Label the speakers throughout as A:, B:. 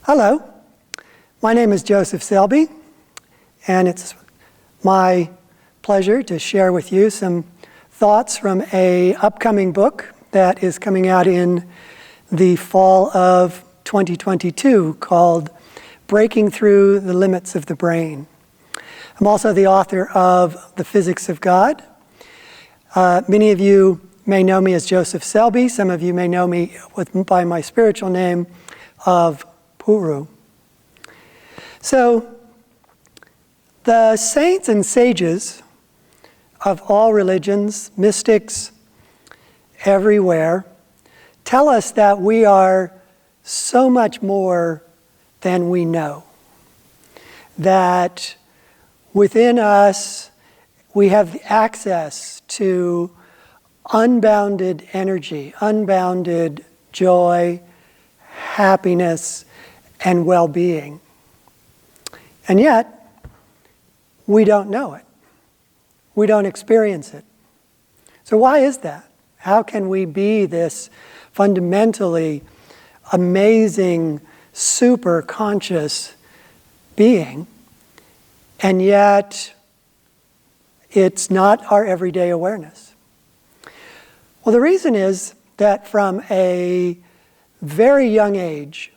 A: Hello, my name is Joseph Selbie, and it's my pleasure to share with you some thoughts from an upcoming book that is coming out in the fall of 2022 called Breaking Through the Limits of the Brain. I'm also the author of The Physics of God. Many of you may know me as Joseph Selbie. Some of you may know me by my spiritual name of Puru. So, the saints and sages of all religions, mystics everywhere, tell us that we are so much more than we know. That within us we have access to unbounded energy, unbounded joy, happiness, and well-being. And yet, we don't know it. We don't experience it. So why is that? How can we be this fundamentally amazing, super conscious being, and yet it's not our everyday awareness? Well, the reason is that from a very young age,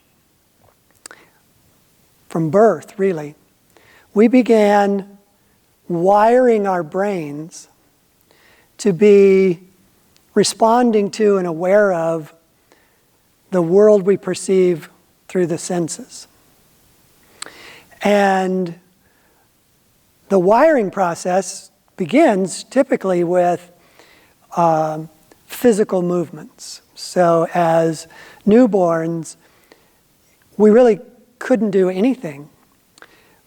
A: from birth, really, we began wiring our brains to be responding to and aware of the world we perceive through the senses. And the wiring process begins typically with physical movements. So as newborns, we really couldn't do anything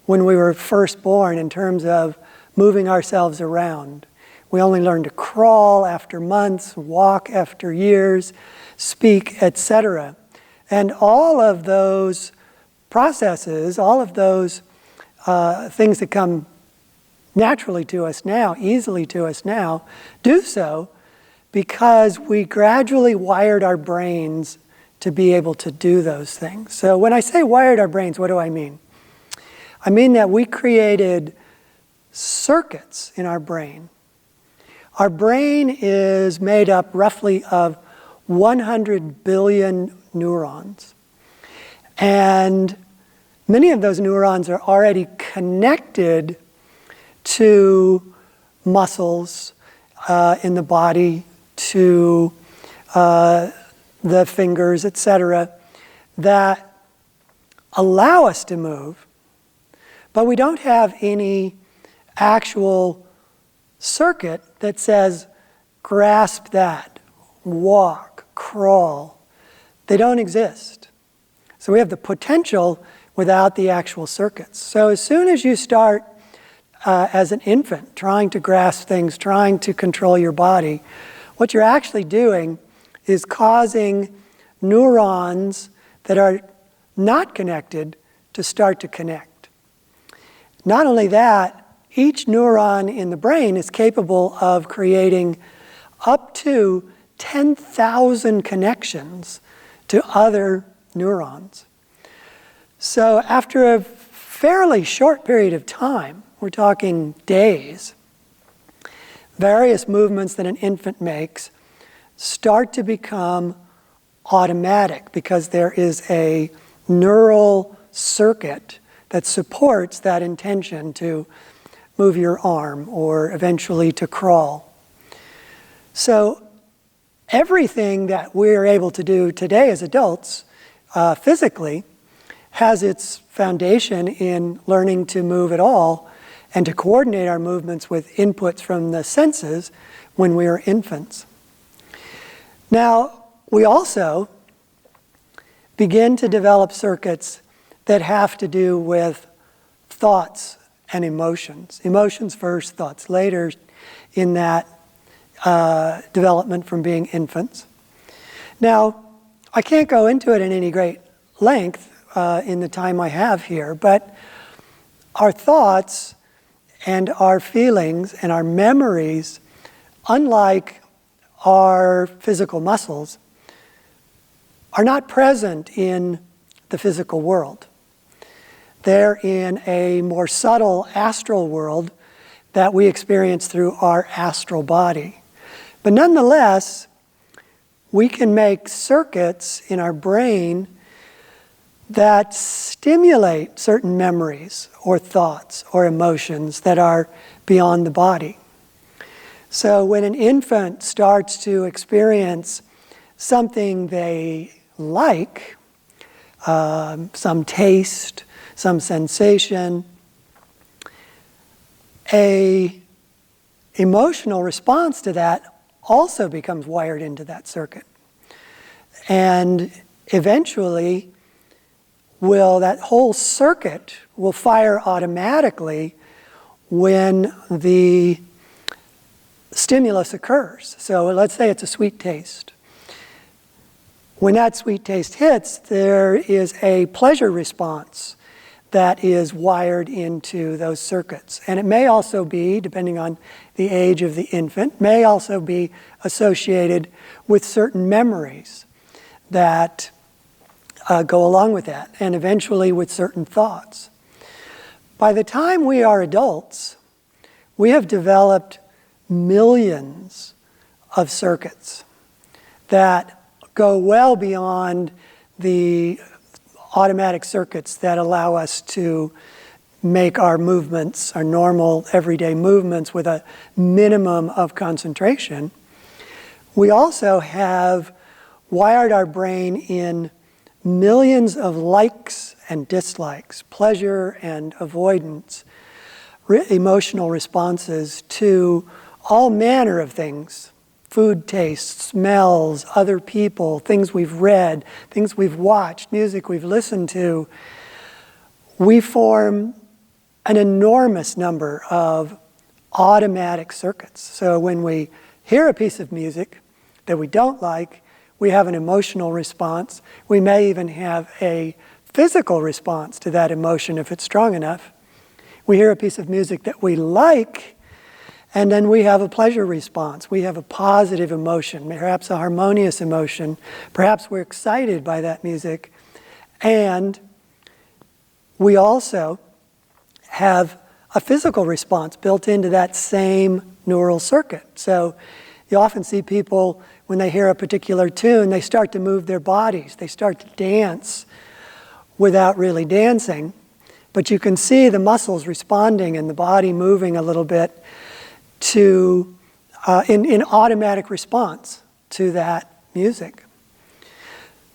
A: when we were first born in terms of moving ourselves around. We only learned to crawl after months, walk after years, speak, etc. And all of those processes, all of those things that come naturally to us now, easily to us now, do so because we gradually wired our brains to be able to do those things. So when I say wired our brains, what do I mean? I mean that we created circuits in our brain. Our brain is made up roughly of 100 billion neurons. And many of those neurons are already connected to muscles in the body, to the fingers, etc., that allow us to move, but we don't have any actual circuit that says, grasp that, walk, crawl. They don't exist. So we have the potential without the actual circuits. So as soon as you start as an infant trying to grasp things, trying to control your body, what you're actually doing is causing neurons that are not connected to start to connect. Not only that, each neuron in the brain is capable of creating up to 10,000 connections to other neurons. So after a fairly short period of time, we're talking days, various movements that an infant makes start to become automatic because there is a neural circuit that supports that intention to move your arm or eventually to crawl. So everything that we're able to do today as adults physically has its foundation in learning to move at all and to coordinate our movements with inputs from the senses when we were infants. Now, we also begin to develop circuits that have to do with thoughts and emotions. Emotions first, thoughts later in that development from being infants. Now, I can't go into it in any great length in the time I have here, but our thoughts and our feelings and our memories, unlike our physical muscles, are not present in the physical world. They're in a more subtle astral world that we experience through our astral body. But nonetheless, we can make circuits in our brain that stimulate certain memories or thoughts or emotions that are beyond the body. So when an infant starts to experience something they like, some taste, some sensation, an emotional response to that also becomes wired into that circuit. And eventually, that whole circuit will fire automatically when the stimulus occurs. So let's say it's a sweet taste. When that sweet taste hits, there is a pleasure response that is wired into those circuits. And it may also be, depending on the age of the infant, may also be associated with certain memories that go along with that, and eventually with certain thoughts. By the time we are adults, we have developed millions of circuits that go well beyond the automatic circuits that allow us to make our movements, our normal everyday movements, with a minimum of concentration. We also have wired our brain in millions of likes and dislikes, pleasure and avoidance, emotional responses to all manner of things. Food tastes, smells, other people, things we've read, things we've watched, music we've listened to. We form an enormous number of automatic circuits. So when we hear a piece of music that we don't like, we have an emotional response. We may even have a physical response to that emotion if it's strong enough. We hear a piece of music that we like, and then we have a pleasure response. We have a positive emotion, perhaps a harmonious emotion. Perhaps we're excited by that music. And we also have a physical response built into that same neural circuit. So you often see people, when they hear a particular tune, they start to move their bodies. They start to dance without really dancing. But you can see the muscles responding and the body moving a little bit to in automatic response to that music.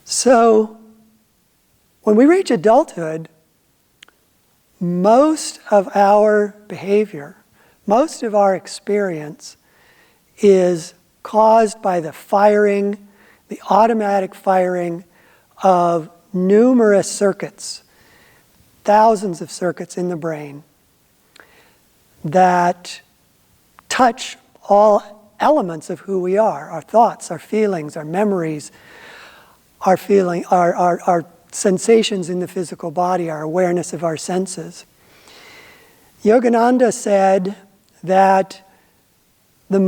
A: So when we reach adulthood, most of our behavior, most of our experience is caused by the automatic firing of numerous circuits, thousands of circuits in the brain that touch all elements of who we are, our thoughts, our feelings, our memories, our sensations in the physical body, our awareness of our senses. Yogananda said that the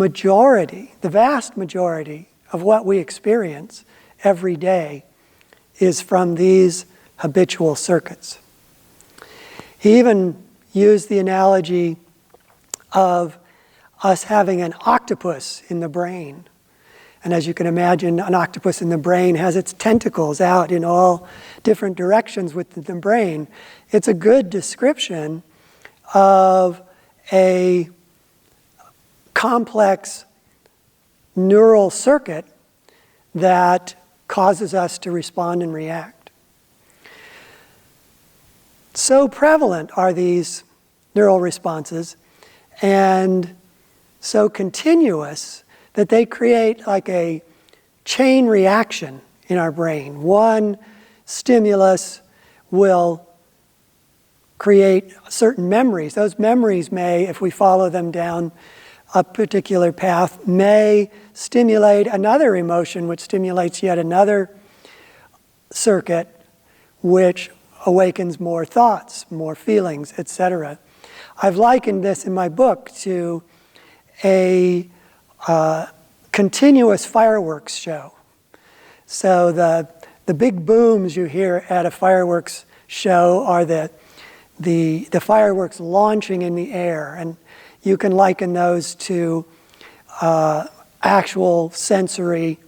A: vast majority of what we experience every day is from these habitual circuits. He even used the analogy of us having an octopus in the brain. And as you can imagine, an octopus in the brain has its tentacles out in all different directions within the brain. It's a good description of a complex neural circuit that causes us to respond and react. So prevalent are these neural responses and so continuous that they create like a chain reaction in our brain. One stimulus will create certain memories. Those memories may, if we follow them down a particular path, may stimulate another emotion, which stimulates yet another circuit, which awakens more thoughts, more feelings, etc. I've likened this in my book to a continuous fireworks show. So the The big booms you hear at a fireworks show are the fireworks launching in the air, and you can liken those to actual sensory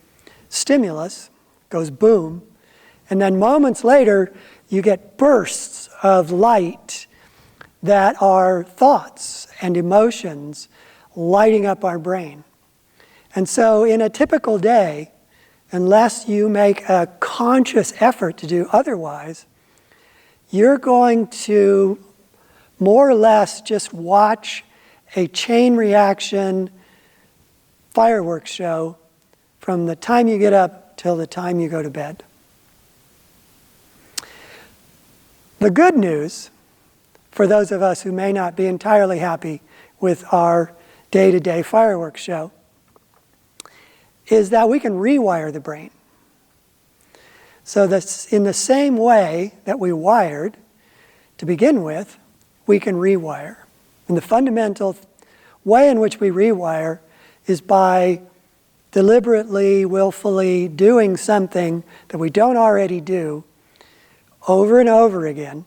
A: stimulus. Goes boom, and then moments later you get bursts of light that are thoughts and emotions lighting up our brain. And so in a typical day, unless you make a conscious effort to do otherwise, you're going to more or less just watch a chain reaction fireworks show from the time you get up till the time you go to bed. The good news, for those of us who may not be entirely happy with our day-to-day fireworks show, is that we can rewire the brain. So that's in the same way that we wired to begin with, we can rewire. And the fundamental way in which we rewire is by deliberately, willfully doing something that we don't already do over and over again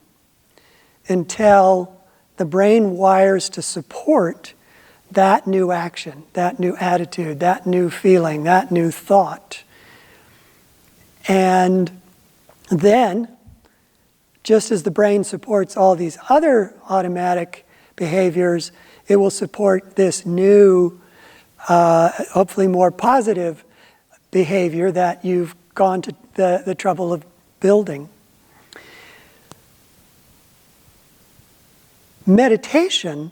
A: until the brain wires to support that new action, that new attitude, that new feeling, that new thought. And then, just as the brain supports all these other automatic behaviors, it will support this new, hopefully more positive behavior that you've gone to the trouble of building. Meditation,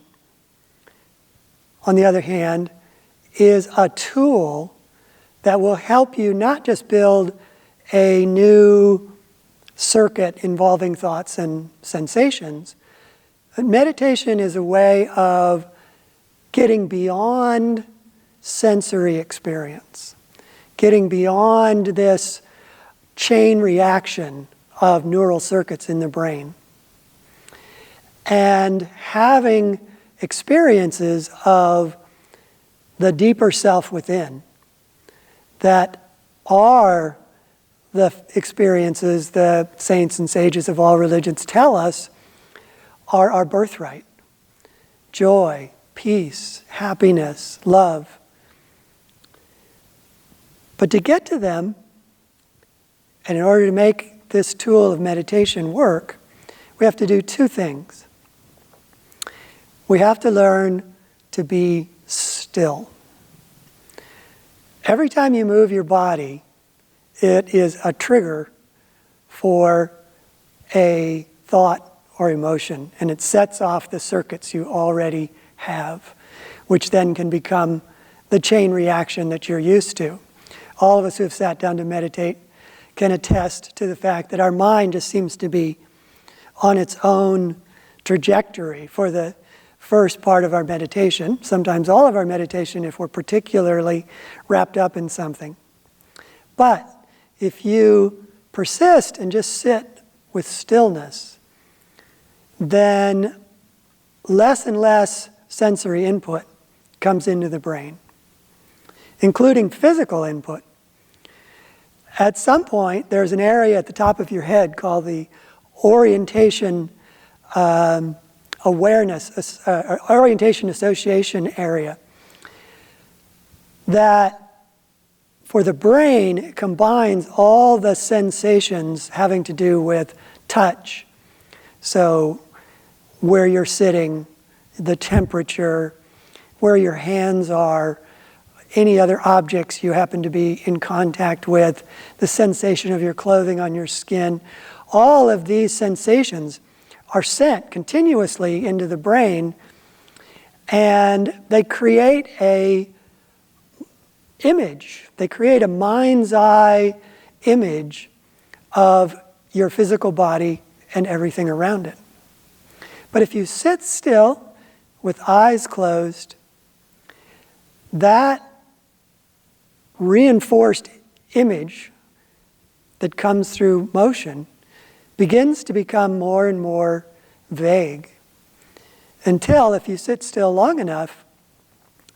A: on the other hand, is a tool that will help you not just build a new circuit involving thoughts and sensations, but meditation is a way of getting beyond sensory experience, getting beyond this chain reaction of neural circuits in the brain, and having experiences of the deeper self within that are the experiences the saints and sages of all religions tell us are our birthright. Joy, peace, happiness, love. But to get to them, and in order to make this tool of meditation work, we have to do two things. We have to learn to be still. Every time you move your body, it is a trigger for a thought or emotion, and it sets off the circuits you already have, which then can become the chain reaction that you're used to. All of us who have sat down to meditate can attest to the fact that our mind just seems to be on its own trajectory for the first part of our meditation, sometimes all of our meditation if we're particularly wrapped up in something. But if you persist and just sit with stillness, then less and less sensory input comes into the brain, including physical input. At some point, there's an area at the top of your head called the orientation orientation association area that for the brain it combines all the sensations having to do with touch. So where you're sitting, the temperature, where your hands are, any other objects you happen to be in contact with, the sensation of your clothing on your skin. All of these sensations are sent continuously into the brain, and they create a image. They create a mind's eye image of your physical body and everything around it. But if you sit still with eyes closed, that reinforced image that comes through motion begins to become more and more vague, until if you sit still long enough,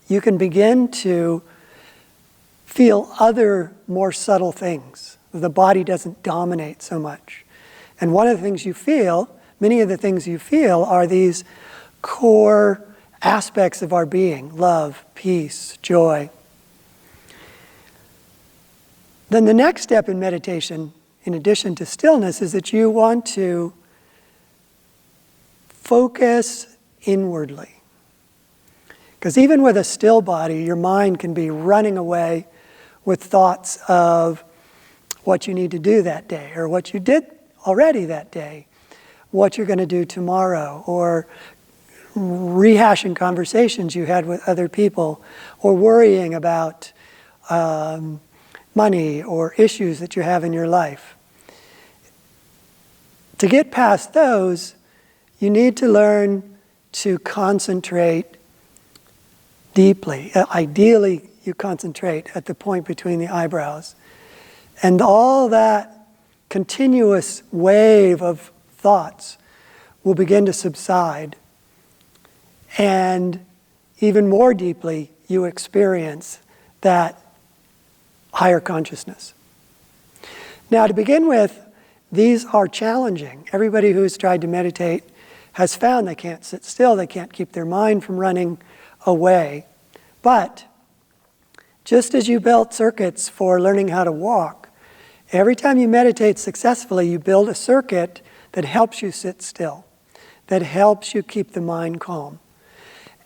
A: you can begin to feel other more subtle things The body doesn't dominate so much. And one of the things you feel, many of the things you feel are these core aspects of our being: love, peace, joy. Then the next step in meditation, in addition to stillness, is that you want to focus inwardly. Because even with a still body, your mind can be running away with thoughts of what you need to do that day, or what you did already that day, what you're going to do tomorrow, or rehashing conversations you had with other people, or worrying about money or issues that you have in your life. To get past those, you need to learn to concentrate deeply. Ideally, you concentrate at the point between the eyebrows. And all that continuous wave of thoughts will begin to subside. And even more deeply, you experience that higher consciousness. Now, to begin with, these are challenging. Everybody who's tried to meditate has found they can't sit still, they can't keep their mind from running away. But just as you built circuits for learning how to walk, every time you meditate successfully, you build a circuit that helps you sit still, that helps you keep the mind calm.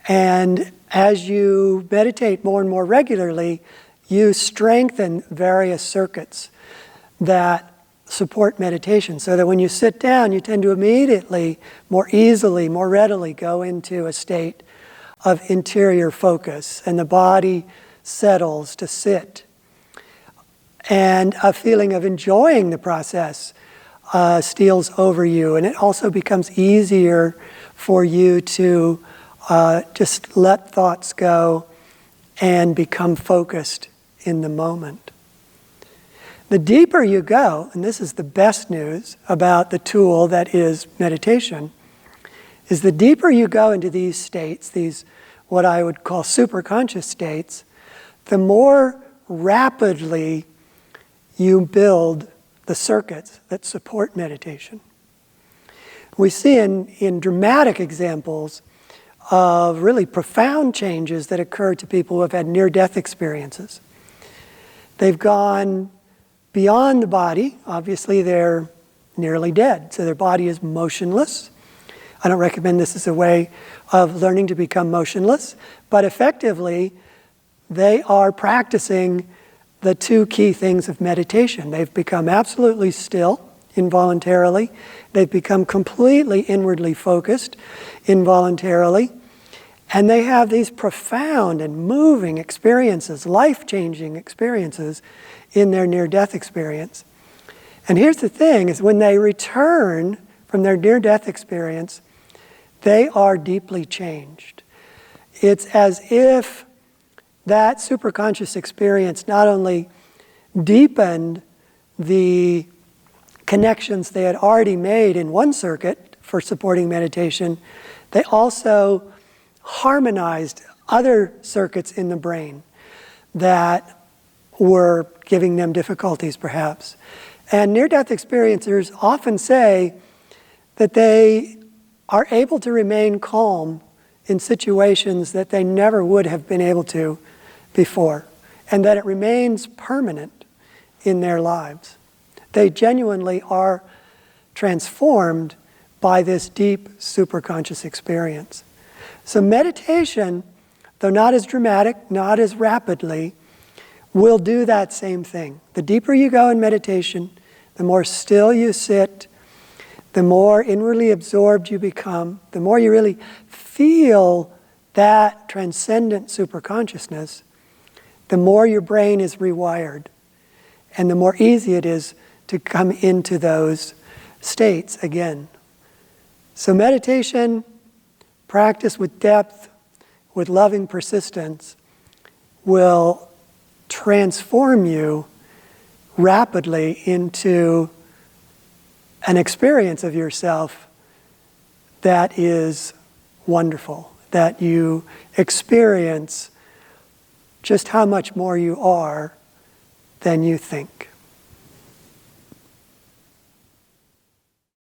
A: And as you meditate more and more regularly, you strengthen various circuits that support meditation, so that when you sit down, you tend to immediately, more easily, more readily go into a state of interior focus, and the body settles to sit. And a feeling of enjoying the process steals over you, and it also becomes easier for you to just let thoughts go and become focused in the moment. The deeper you go, and this is the best news about the tool that is meditation, is the deeper you go into these states, these what I would call superconscious states, the more rapidly you build the circuits that support meditation. We see in dramatic examples of really profound changes that occur to people who have had near-death experiences. They've gone beyond the body. Obviously, they're nearly dead, so their body is motionless. I don't recommend this as a way of learning to become motionless, but effectively, they are practicing the two key things of meditation. They've become absolutely still, involuntarily. They've become completely inwardly focused, involuntarily. And they have these profound and moving experiences, life-changing experiences in their near-death experience. And here's the thing, is when they return from their near-death experience, they are deeply changed. It's as if that superconscious experience not only deepened the connections they had already made in one circuit for supporting meditation, they also harmonized other circuits in the brain that were giving them difficulties, perhaps. And near-death experiencers often say that they are able to remain calm in situations that they never would have been able to before, and that it remains permanent in their lives. They genuinely are transformed by this deep superconscious experience. So meditation, though not as dramatic, not as rapidly, will do that same thing. The deeper you go in meditation, the more still you sit, the more inwardly absorbed you become, the more you really feel that transcendent superconsciousness, the more your brain is rewired, and the more easy it is to come into those states again. So meditation, practice with depth, with loving persistence, will transform you rapidly into an experience of yourself that is wonderful, that you experience just how much more you are than you think.